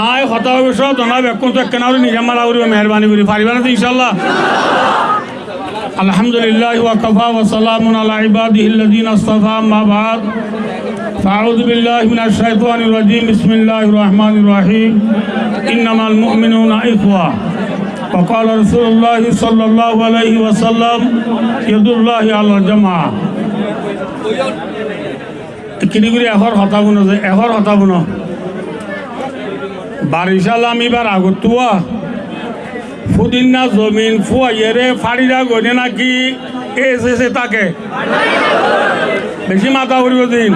আয় হতা অবশ্য জনাব এখন তো কেন নিজামাল আউরি মেহরবানি করি পারিবা না ইনশাল্লাহ আলহামদুলিল্লাহ ওয়া কাফা ওয়া সালামুন আলা ইবাদিহিল্লাযিনা ইসতাফা আম্মা বা'দ ফাআউযু বিল্লাহি মিনাশ শাইতানির রাজীম বিসমিল্লাহির রহমানির রহিম ইন্নামাল মুমিনুনা ইখওয়া وقال رسول الله صلى الله عليه وسلم يد الله على الجماعة কিনি করে এহর হতাবো না যে এহর হতাবো না বারিশাল আমি এবার আগতুয়া ফুদিনা জমিন ফুয়াইয়েরে ফাড়িরা গনে নাকি এসেছে তাকে বেশি মাথা করিব দিন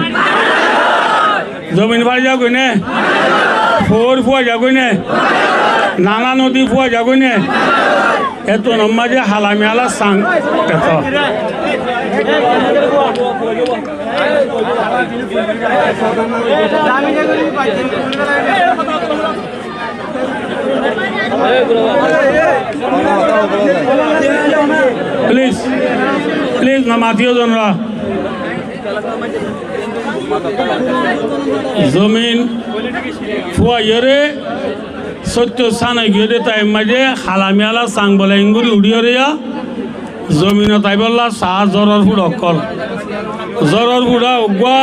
জমিন ফাড়িয়া গনে ফোর ফুয়া যাগনে নানা নদী ফুয়া যাগনে এত নম্মা যে হালামি আলা সাং এত প্লিজ প্লিজ নামাতিও জনরা জমিন ফুয়াইরে সত্য সানাই গিয়ে তাই মাঝে হালামিয়ালা সাং বলে ইঙ্গুরি উড়িয়রিয়া জমিন তাই বললা চাহ জ্বরের ফুড অকল জ্বরের ফুডা অগুয়া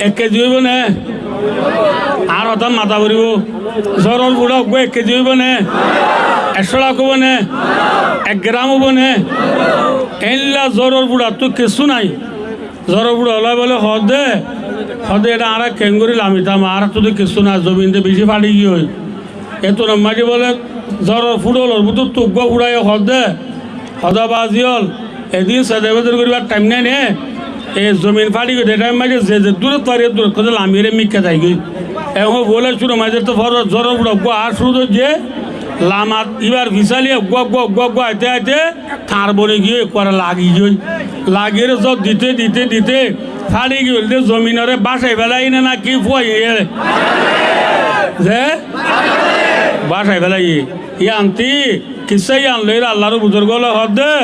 1 কেজি হইব নে আর হতাম মাথা ভরিব জ্বরের ফুডা অগুয়া 1 কেজি হইব নে 100 লাখ হব নে 1 গ্রাম হব নে এল্লা জ্বরের ফুডা তো কিছু নাই জ্বরের ফুডা হলে বলে হদে হদে এটা আর কেঙ্গুরি লামিতাম আর তো কিছু না জমিনতে বেশি ফাড়ি গিয়ে হই এত মাঝে বলে জ্বরের ফুডল বুধ তুগ্গ ফুড়াই হদে হদা বাজি হল এদিন সেদে বেদর করিবার টাইম নাই নে এই জমিন ফাড়ি গই টাইম মাঝে যে দূরে তার দূর কোথাও লামিরে মিক্কা যাই গই এখন বলে শুরু মাঝে তো ফর জ্বরের ফুড়া আর শুরু যে লামাত এবার ভিসালিয়ে গুয়া আইতে আইতে থার বলে গিয়ে করে লাগি গই লাগিয়ে সব দিতে দিতে দিতে ফাড়ি গিয়ে জমিনরে বাসাই ফেলাই না কি ফুয়াই যে বাসাই ফেলাই আনতি কিসাই আনলে আল্লাহর বুজুর্গ হদে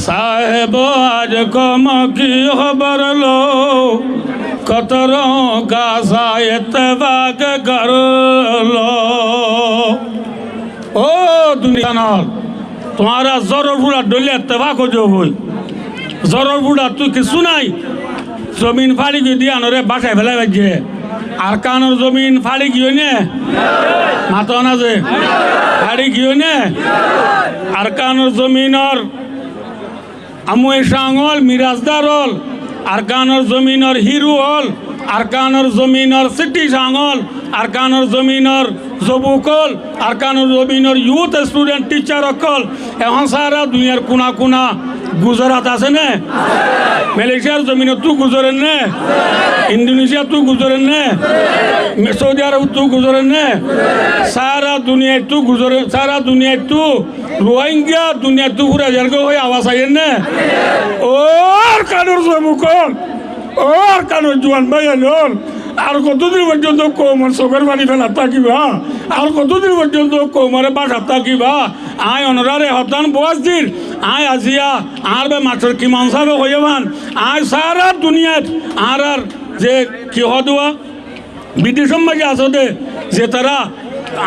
সাহেব আজ কম কি খবর লো কতর কাসা এতবাক করলো ও দুনিয়া নল তোমারা জরর ফুড়া ডলে এতবাক হই জরর ফুড়া তুই কিছু নাই জমিন ফাড়ি গিয়ে দিয়ে আনরে বাসায় ফেলাই বাজছে আর কানোর জমিন ফাড়ি গিয়ে নে মাথা না যে ফাড়ি গিয়ে নে আর কানোর জমিনর আমুই সাঙল মিরাজদার হল আর কানোর জমিনর হিরু হল আর কানোর জমিনর সিটি সাঙল আর কানোর জমিনর যুবক হল আর কানোর জমিনর ইউথ স্টুডেন্ট টিচার অকল এখন সারা দুনিয়ার কোনা কোনা গুজরাট আছে না মালয়েশিয়ার জমিনে তুই গুজরেন নে ইন্দোনেশিয়া তুই গুজরেন নে সৌদি আরব তুই গুজরেন নে সারা দুনিয়ায় তুই গুজরে সারা দুনিয়ায় তুই রোহিঙ্গা দুনিয়া তুই পুরা জায়গা হয়ে আওয়াজ আইয়েন নে ওর কানোর যুবক ওর কানোর জোয়ান ভাই হল আর কতদিন পর্যন্ত কৌমার চোখের পানি ফেলা থাকিবা আর কতদিন পর্যন্ত কৌমারে বাসা থাকিবা আয় অনরারে হতান বয়সদিন আয় আজিয়া আর বে মাছের কি মাংসাবে হইয়াবান আয় সারা দুনিয়াত আর যে কি হদুয়া বিদেশের মাঝে আসো দে যে তারা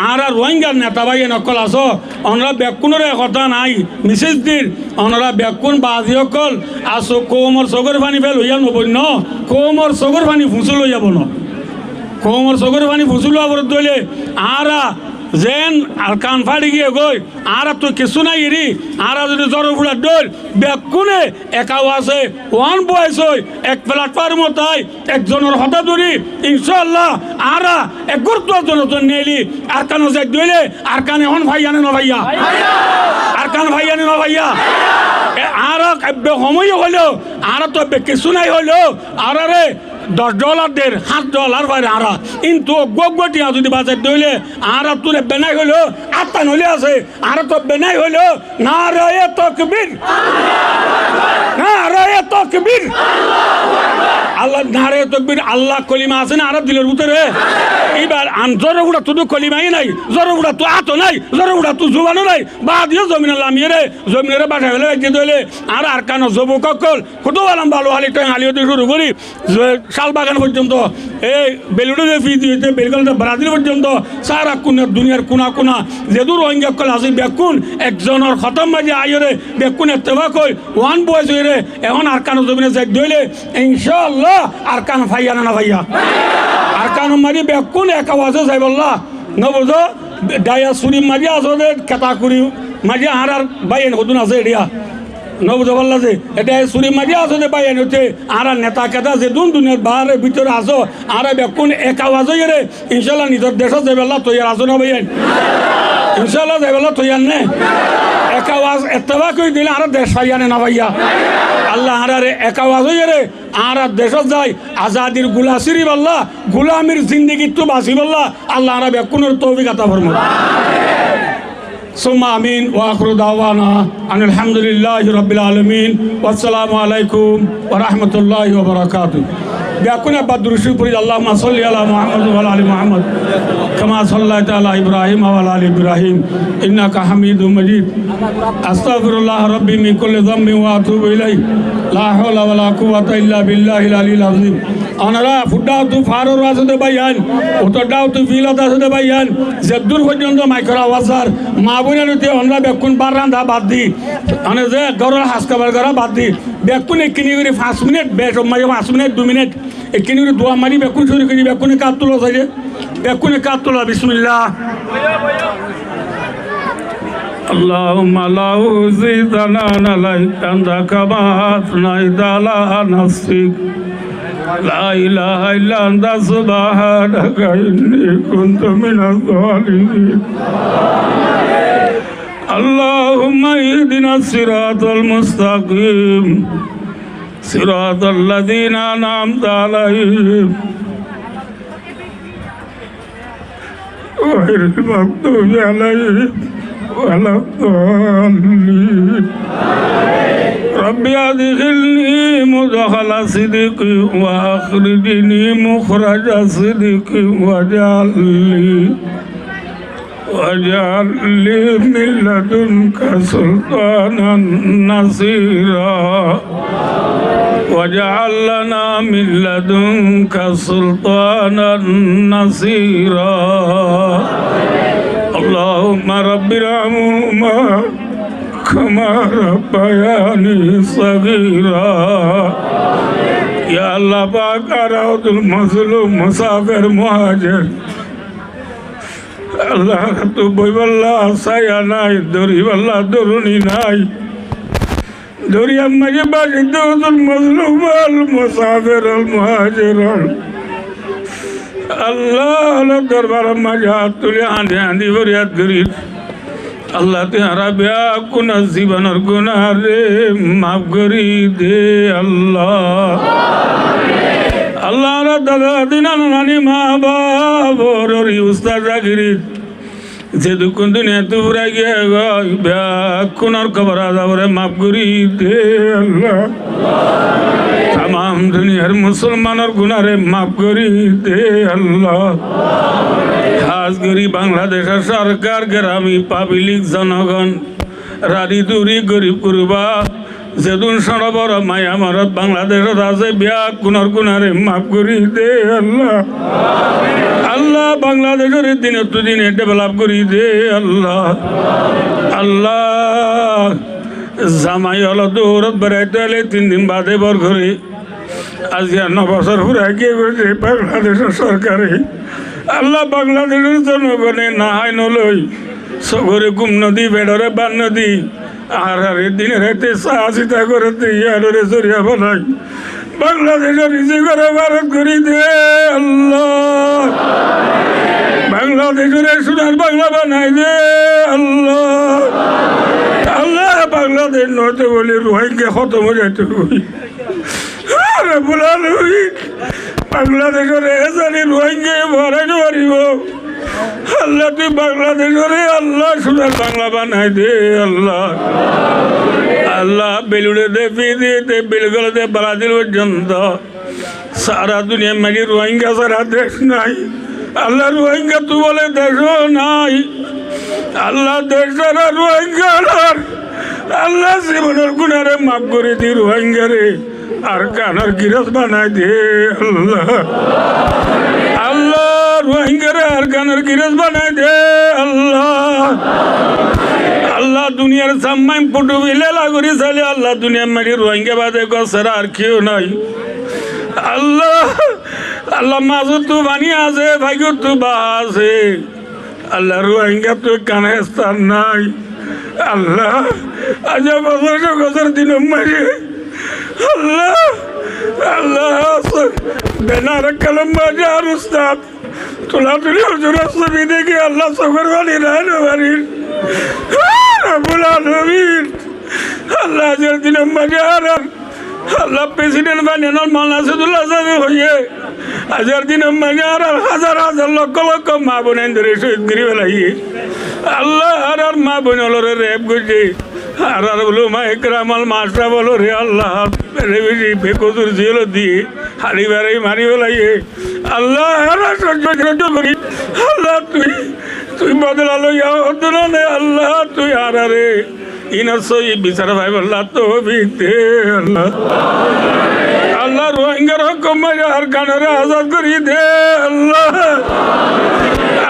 আর রোহিঙ্গার নেতা ভাই নকল আসো অনরা ব্যাকুণরে কথা নাই মিসেস দিন অনরা ব্যাকুণ বাজি অকল আসো কৌমর চোখের পানি ফেল হইয়া নবন্য কৌমর চোখের পানি ফুঁচল হইয়া বন কৌমর চোখের পানি ফুঁচল হওয়ার দলে আর যেন আর কান ফাড়ি গিয়ে গই আর তুই কিছু নাই এরি আর যদি জ্বর ফুড়া ডোল ব্যাকুণে একাও আছে ওয়ান বয়স হই এক প্ল্যাটফর্ম তাই একজনের হঠাৎ ধরি ইনশাল্লাহ আর এক গুরুত্বজন নেলি আর কানো যে দইলে আর কানে হন ভাই আনে না ভাইয়া আর কান ভাই আনে না ভাইয়া আর সময় হলো আর তো কিছু নাই হলো আর রে $10 দের $7 বাইরে আর কিন্তু গোটিয়া যদি বাজার দইলে আর তুলে বেনাই হইলো আত্মা নলে আছে আর তো বেনাই হইলো না রে তকবীর না রে তকবীর আল্লাহ নারে তকবীর আল্লাহ কলিমা আছে না আরব দিলের ভিতরে এবার আন জোর গুড়া তো কলিমাই নাই জোর গুড়া তো আতো নাই জোর গুড়া তো জুবানো নাই বা দিও জমিনে লামিয়ে রে জমিনে বাসা ফেলে রাখতে দইলে আর কানো জবু ককল কত আলাম ভালো হালি টাইম হালিও দিয়ে শুরু করি শাল বাগান পর্যন্ত এই বেলুড়ে ফি দিতে বেলগাল ব্রাজিল পর্যন্ত সারা কোনার দুনিয়ার কোনা কোনা যেদূর রোহিঙ্গা কল আছে বেকুন একজনের খতম মাঝে আইরে বেকুন এত্তেবা কই ওয়ান বয়স হইরে এখন আর কানো জমিনে যাই দইলে ইনশাআল্লাহ আর কান ফাইয়া না ভাইয়া আর কানো মারি বেকুন এক আওয়াজে যাই বললা নবুঝো ডায়া সুরি মারি আসলে কেতা করি মাঝে আর বাইন হতুন আছে এরিয়া নবুঝো বললা যে এটা সুরি মারি আসলে বাইন হচ্ছে আর নেতা কেতা যে দুনিয়ার বাহারের ভিতরে আসো আর বেকুন এক আওয়াজে রে ইনশাআল্লাহ নিজের দেশে যাই বললা তৈয়ার আসো না ভাইয়েন ইনশাআল্লাহ যাই বললা তৈয়ার নে এক আওয়াজ এত্তেবা করে দিলে আর দেশ ফাইয়ানে না ভাইয়া আল্লাহ আর এক আওয়াজ হয়ে রে আর দেশত যাই আজাদির গুলাসিরি বললা গুলামির জিন্দিগি তো বাঁচি বললা আল্লাহ আর বেকুনের তৌফিক আতা ফরমা সুম্মা আমিন ওয়া আখিরু দাওয়ানা আনিল হামদুলিল্লাহি রাব্বিল আলামিন ওয়াসসালামু আলাইকুম ওয়া রাহমাতুল্লাহি ওয়া বারাকাতুহু বেকুনে বাদরুশি পড়ি আল্লাহুম্মা সাল্লি আলা মুহাম্মদ ওয়া আলা আলি মুহাম্মদ কামা সাল্লাইতা আলা ইব্রাহিম ওয়া আলা আলি ইব্রাহিম ইন্নাকা হামিদুম মাজিদ আস্তাগফিরুল্লাহ রাব্বি মিন কুল্লি যামবিন ওয়া আতুবু ইলাইহি লা হাওলা ওয়া লা কুওয়াতা ইল্লা বিল্লাহিল আলিয়্যিল আযীম আনারা ফুডাও তু ফারুর রাসুদে বাইয়ান উতরটাও তু ফিলত রাসুদে বাইয়ান জদ্দুর পর্যন্ত মাইক্রো আওয়াজার মা বোনেরতে আমরা বেকুন বার রান্ধা বাদ দি মানে যে গরর হাসকাবার করা বাদ দি বেকুন একিনি করে 5 মিনিট বেশ মাঝে 5 মিনিট 2 মিনিট একিনি করে দোয়া মারি বেকুন শুরু করি বেকুনে কাত তোলা চাইলে বেকুনে কাত তোলা বিসমিল্লাহ اللهم لا أزيدنا عليك أنت كما أثنيت على نفسك لا إله إلا أنت سبحانك إني كنت من الظالمين اللهم اهدنا الصراط المستقيم صراط الذين أنعمت عليهم غير المغضوب عليهم ولا الضالين ربي أدخلني مدخل صدق وأخرجني مخرج صدق واجعل لي من لدنك سلطانا نصيرا واجعل لنا من لدنك سلطانا نصيرا اللهم رب ارحمهما كما ربياني صغيرا يا الله پاک اراؤد المظلوم مسافر مهاجر আল্লাহ তো বইবাল্লাহ সায়া নাই দরিবাল্লাহ দরুনি নাই দরিয়া মাঝে বাজে দৌদুল মজলুম আল মুসাফির আল মুহাজির আল্লাহ দরবার মাঝে হাত তুলে আঁধে আঁধি ফরিয়াদ করি আল্লাহ তেহারা বেয়া কোন জীবনের গুনাহ রে মাফ করি দে আল্লাহ আল্লাহ দাদা দিনা নানি মা বাবার উস্তাদ জাগিরি যে দুকুন দুনিয়া তুরা গিয়ে বেয়া কোনার খবর আদাবরে মাফ করি দে আল্লাহ তাম দুনিয়ার মুসলমানের গুনারে মাফ করি দে আল্লাহ খাস করি বাংলাদেশের সরকার গ্রামী পাবলিক জনগণ রাড়ি দুরি গরিব গুরুবা যেদিন সরবর মায়া মারত বাংলাদেশত আছে বিয়া কোনার গুনারে মাফ করি দে আল্লাহ আল্লাহ বাংলাদেশের দিনে তো দিনে ডেভেলপ করি দে আল্লাহ আল্লাহ জামাই হলো দৌড়ত বেড়াইতে হলে 3 দিন বাদে বর ঘরে আজ 9 বছর ঘুরে গিয়ে গেছে বাংলাদেশের সরকারে আল্লাহ বাংলাদেশের জনগণে নাহাই নলই সগরে গুম নদী বেড়রে বান নদী আর দিনে রাতে সাহসিতা করে ইয়ারে জরিয়া বানাই বাংলাদেশের রিজি করে ভারত করি দে আল্লাহ বাংলাদেশের সোনার বাংলা বানাই দে আল্লাহ আল্লাহ বাংলাদেশ নয়তো বলে রোহিঙ্গা খতম হয়ে যাইতে বাংলাদেশের এজানি রোহিঙ্গা ভরাইতে পারিব আল্লাহ তুই বাংলাদেশের আল্লাহ সোনার বাংলা বানাই দে আল্লাহ আল্লাহ বেলুড়ে দে দে বেলগল দে ব্রাজিল পর্যন্ত সারা দুনিয়া মাঝে রোহিঙ্গা সারা দেশ নাই আল্লাহ রোহিঙ্গা তুই বলে দেশ নাই আল্লাহ দেশের রোহিঙ্গার আল্লাহ জীবনের গুণারে মাফ করে দি রোহিঙ্গা রে আর কানার গিরস বানাই দে আল্লাহ আল্লাহ রোহিঙ্গা রে আর কানার গিরস বানাই দে আল্লাহ আল্লাহ দুনিয়ার সাম্মাই পুটু বিলেলা করি চাইলে আল্লাহ দুনিয়ার মারি রোহিঙ্গা বাদে গছের আর কেউ নাই আল্লাহ আল্লাহ মাজুর তু বানিয়ে আছে ভাইগুর তু বা আছে আল্লাহ রোহিঙ্গা তো কানে স্থান নাই আল্লাহ আজ বছর দিন মারি আল্লাহ আল্লাহ বেনার কলম বাজার উস্তাদ তোলা তুলি হজুর ছবি দেখে আল্লাহ চোখের বাড়ি রায় বাড়ির আল্লাহ আজের দিন বাজার আল্লাহ প্রেসিডেন্ট বানিয়ে মাওলানা আসাদুল্লাহ সাহেব হইয়ে আজের দিন বাজার হাজার হাজার লক্ষ লক্ষ মা বোনের ধরে শহীদ করে বেলাইয়ে আল্লাহ আর মা বোন রেপ করছে আর বলো মা একরামাল মাস্টার বলো রে আল্লাহ বেকসুর জেল দিয়ে হাড়ি বেড়াই মারি বেলাইয়ে আল্লাহ সহ্য করি আল্লাহ তুই বদলালো নে আল্লাহ তুই আর রে ইনার সই বিচার ভাই বললা তো বিতে আল্লাহ আল্লাহ রোহিঙ্গার হকম আর কানারে আজাদ করি দে আল্লাহ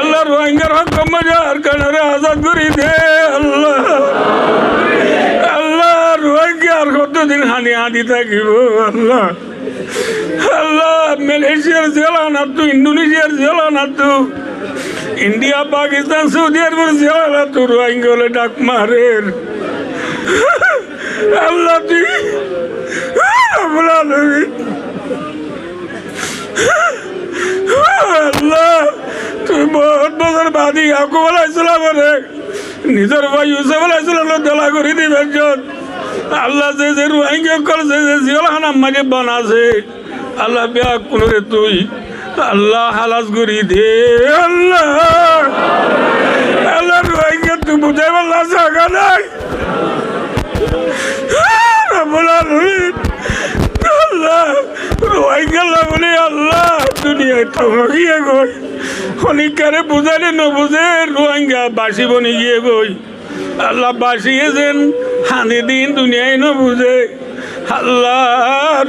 আল্লাহ রোহিঙ্গার হকম আর কানারে আজাদ করি দে আল্লাহ আল্লাহ রোহিঙ্গা আর কতদিন হানি থাকিব আল্লাহ আল্লাহ মালয়েশিয়ার জেলা না তো ইন্দোনেশিয়ার জেলা না তো ইন্ডিয়া পাকিস্তান সৌদি আরবের জেলা না তো রোহিঙ্গা হলে ডাক মারের আল্লাহ তুই আল্লাহ তুই বহুত বছর বাদী আকু বলাইছিলাম রে নিজের ভাই ইউসুফ আলাইহিসসালাম দলা করে দিবেন আল্লাহ যে রোহিঙ্গা করছে যে জিওলাখানা মাঝে বানাছে আল্লাহ বিয়া কোনো রে তুই আল্লাহ হালাস করি দে আল্লাহ আল্লাহ রোহিঙ্গা তুই বুঝাই বললা জায়গা নাই আল্লাহ রোহিঙ্গা বলে আল্লাহ দুনিয়ায় থমকিয়ে গই খনিকারে বুঝালে নবুঝে রোহিঙ্গা বাসি বনি গিয়ে গই আল্লাহ বাসিয়ে যেন হানি দিন দুনিয়ায় নবুঝে আল্লাহ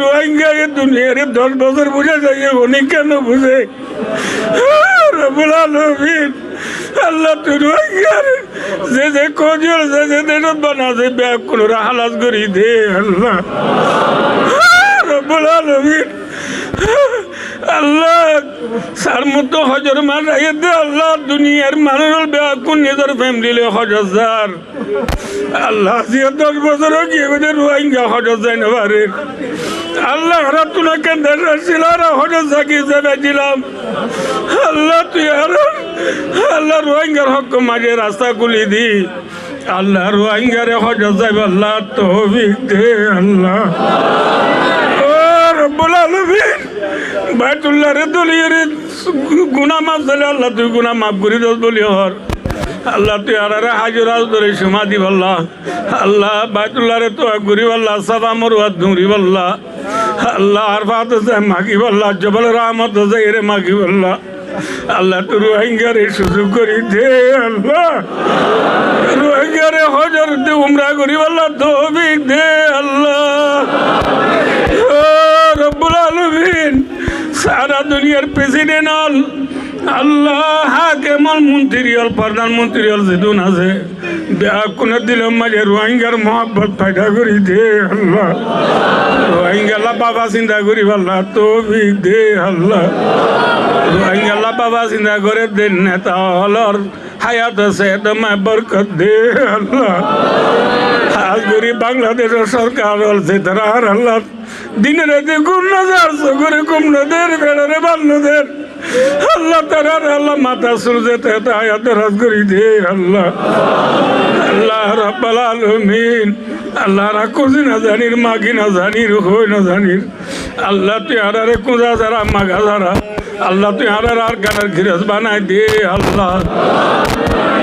রোহিঙ্গা দুনিয়ারে 10 বছর বুঝে যাইয়ে খনিকা নবুঝে রব্বুল আলামিন আল্লাহ তুই রোহিঙ্গার যে কজিল যে দেশত বানাছে ব্যাগ কোনো হালাস করি দে আল্লাহ রব্বুল আলামিন আল্লাহ সার মতো হজর মারাইয়ে দে আল্লাহ দুনিয়ার মানুষের ব্যাগ কোন নিজের ফ্যামিলি হজর যার আল্লাহ 10 বছর গিয়ে রোহিঙ্গা হজর যায় না পারে আল্লাহ ওরা তুলে কেন্দ্র ছিল হজর জাগিয়ে যাবেছিলাম আল্লাহ তুই আর আল্লাহ রোহিঙ্গার হক মাঝে রাস্তা খুলি দি আল্লাহ রোহিঙ্গারে হজর যাইব আল্লাহ তৌফিক দে আল্লাহ ও রব্বুল আলামিন বাইতুল্লাহ রে দলিয়ে গুনাহ মাফ দিলে আল্লাহ তুই গুনাহ মাফ করে দোস বলি হর আল্লাহ তুই আর হাজর ধরে সমাধি বল্লাহ আল্লাহ বাইতুল্লাহ রে তো ঘুরি বল্লাহ সাবা মরুয়া ধুরি বল্লাহ আল্লাহ আরফাত মাগি বল্লাহ জবল রহমত রে মাগি বল্লাহ আল্লাহ তুই রোহিঙ্গারে সুযোগ করি দে আল্লাহ রোহিঙ্গারে হজর দে উমরা করি বল্লাহ তৌফিক দে আল্লাহ ও রব্বুল আলামিন সারা দুনিয়ার প্রেসিডেন্ট আল্লাহ হাকেমল মন্ত্রী প্রধানমন্ত্রী যেদিন আছে কোনো দিল মাঝে রোহিঙ্গার মহব্বত ফায়দা করি দে আল্লাহ রোহিঙ্গা বাবা চিন্তা করি আল্লাহ তৌফিক দে আল্লাহ রোহিঙ্গা বাবা চিন্তা করে দে নেতা হলর হায়াত আছে তোমায় বরকত দে আল্লাহ আজ করি বাংলাদেশের সরকার হলছে তারা আর আল্লাহ দিনের রাতে ঘুম নজর চোখরে ঘুম নদের বেড়ারে বাল নদের আল্লাহ তারা আল্লাহ মাথা সূর্যতে হায়াত রাজ করি দে আল্লাহ আল্লাহ রাব্বুল আলামিন আল্লাহ রাখি না জানির মাগি না জানির হই না জানির আল্লাহ তুই আরে কুঁজা যারা মাগা যারা আল্লাহ তুই আর কানের খিরাজ বানাই দে আল্লাহ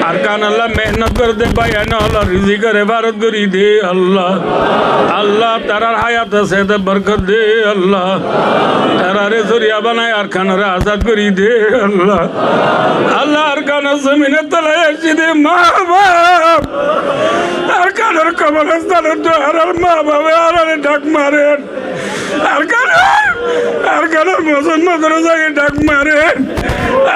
আর কান আল্লাহ মেহনত করে দে ভাই আল্লাহ রিজি করে ভারত করি দে আল্লাহ আল্লাহ তারার হায়াত আছে বরকত দে আল্লাহ তারারে জরিয়া বানায় আর কানরে আজাদ করি দে আল্লাহ আল্লাহ আর কানের জমিনের তলায় এসে দে মা বাপ আর কানের কবরস্থানের দ্বার আর মা বাবা আর ডাক মারেন আর কানের মুসলমানদের জায়গায় ডাক মারেন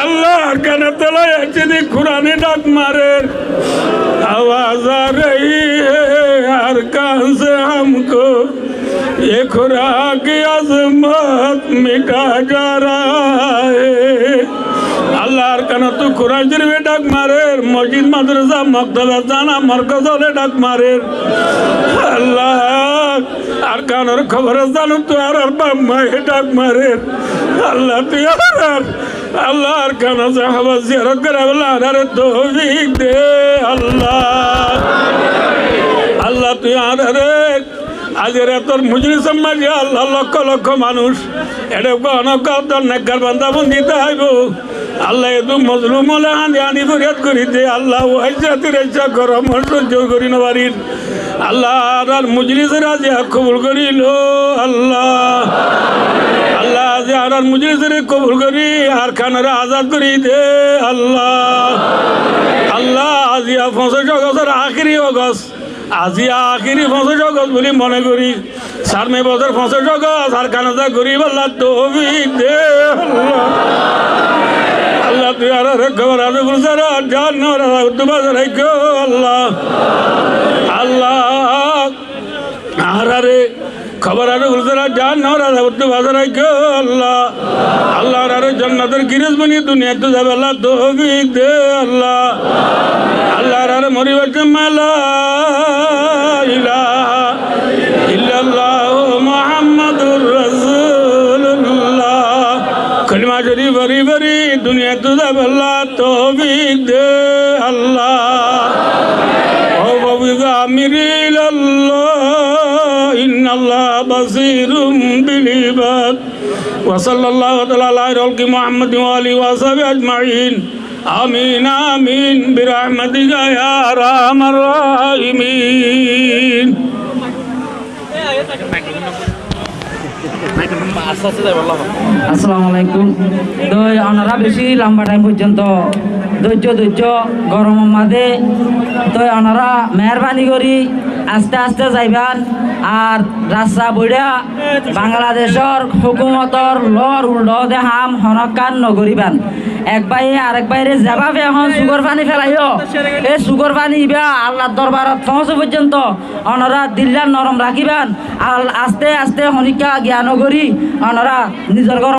আল্লাহ আর কানের তলায় এসে দে কোরআনে ডাক মারেন आवाज आ रही है हर कान से हमको ये खुदा की अजमत मिटा जा रहा है আল্লাহর কেন তুই কোরআন শরীফে ডাক মারের মসজিদ মাদ্রাসা মক্তবে জানা মরকজ হলে ডাক মারের আল্লাহ আর কানের খবর জানো তুই আর মায়ে ডাক মারের আল্লাহ তুই আর আল্লাহর কেন সাহাবা জিয়ারত করে আল্লাহ আর তৌফিক দে আল্লাহ আল্লাহ তুই আর আজের তোর মুজরি সমাজে আল্লাহ লক্ষ লক্ষ মানুষ এটা অনক তোর নেকর বান্দা বন্দিতে আইব আল্লাহ এত মজলুম হলে আনি ফরিয়াদ করি দে আল্লাহ ওই জাতির ইচ্ছা গরম সহ্য করি নবারির আল্লাহ আর মুজলিসের আজ কবুল করিল আল্লাহ আল্লাহ আজ আর মুজলিসের কবুল করি আর খানারে আজাদ করি দে আল্লাহ আল্লাহ আজিয়া 65 অগস্টের আখিরি অগস্ট আজিয়া আখিরি 65 অগস্ট বলে মনে করি 4 বছর 65 অগস্ট আর কানাদা গরিব আল্লাহ তৌফিক দে আল্লাহ তুই আর খবর আছে গুলজারা জান উদ্দুবা রাখো আল্লাহ আল্লাহ আরে খবর আছে গুলজারা জান উদ্দুবা রাখো আল্লাহ আল্লাহ আরে জান্নাতের গিরিজ বনি দুনিয়াতে যাবে আল্লাহ তৌফিক দে আল্লাহ আল্লাহ আরে মরিবাতে মালা ইলাহা ইল্লাল্লাহ মুহাম্মাদুর রাসূলুল্লাহ কলিমা জরি বরি বরি দুনিয়া তুজা বল্লা তৌফিক দে আল্লাহ ও বাবিগা আমিরিল আল্লাহ ইন্নাল্লাহ বাসীরুম বিল ইবাদ ওয়া সাল্লাল্লাহু তাআলা আলা রাসূলি মুহাম্মদ ওয়া আলিহি ওয়া সাহবিহি আজমাইন আমিন আমিন বিরহমাতিকা ইয়া আরহামার রাহিমিন আসসালামু আলাইকুম তো ওনারা বেশি লম্বা টাইম পর্যন্ত ধৈর্য গরমের মাঝে তো ওনারা মেহরবানি করি আস্তে আস্তে যাইবান আর রাস্তা বইয়া বাংলাদেশের হুকুমতর লর উল্টো দেহাম হনকান নগরিবান এক ভাই আরেক বাইরে যাবাবে এখন সুগর পানি ফেলাইও এই সুগর পানি ইবা আল্লাহর দরবারত পৌঁছে পর্যন্ত ওনারা দিল্লার নরম রাখিবান আর আস্তে আস্তে হনিকা জ্ঞান করি ওনারা নিজের